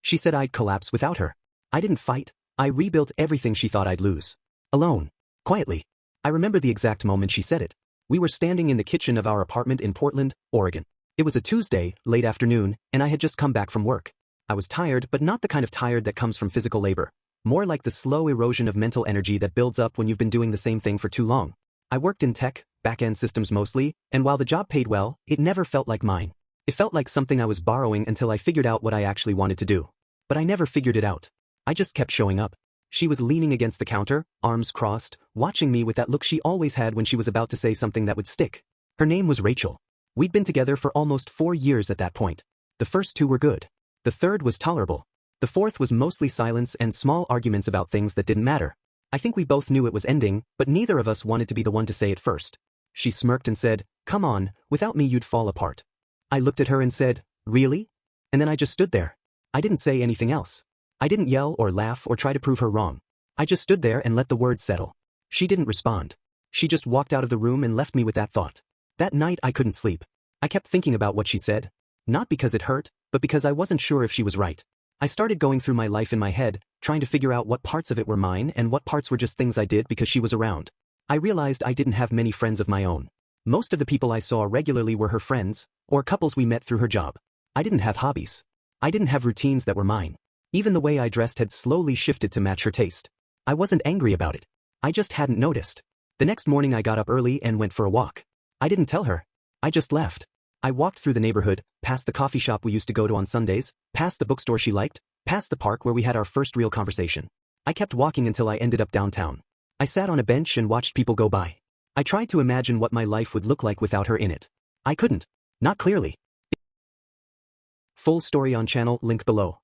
She said I'd collapse without her. I didn't fight. I rebuilt everything she thought I'd lose. Alone. Quietly. I remember the exact moment she said it. We were standing in the kitchen of our apartment in Portland, Oregon. It was a Tuesday, late afternoon, and I had just come back from work. I was tired, but not the kind of tired that comes from physical labor. More like the slow erosion of mental energy that builds up when you've been doing the same thing for too long. I worked in tech, back-end systems mostly, and while the job paid well, it never felt like mine. It felt like something I was borrowing until I figured out what I actually wanted to do. But I never figured it out. I just kept showing up. She was leaning against the counter, arms crossed, watching me with that look she always had when she was about to say something that would stick. Her name was Rachel. We'd been together for almost 4 years at that point. The first 2 were good. The third was tolerable. The fourth was mostly silence and small arguments about things that didn't matter. I think we both knew it was ending, but neither of us wanted to be the one to say it first. She smirked and said, "Come on, without me you'd fall apart." I looked at her and said, "Really?" And then I just stood there. I didn't say anything else. I didn't yell or laugh or try to prove her wrong. I just stood there and let the words settle. She didn't respond. She just walked out of the room and left me with that thought. That night I couldn't sleep. I kept thinking about what she said. Not because it hurt, but because I wasn't sure if she was right. I started going through my life in my head, trying to figure out what parts of it were mine and what parts were just things I did because she was around. I realized I didn't have many friends of my own. Most of the people I saw regularly were her friends, or couples we met through her job. I didn't have hobbies. I didn't have routines that were mine. Even the way I dressed had slowly shifted to match her taste. I wasn't angry about it. I just hadn't noticed. The next morning I got up early and went for a walk. I didn't tell her. I just left. I walked through the neighborhood, past the coffee shop we used to go to on Sundays, past the bookstore she liked, past the park where we had our first real conversation. I kept walking until I ended up downtown. I sat on a bench and watched people go by. I tried to imagine what my life would look like without her in it. I couldn't. Not clearly. Full story on channel, link below.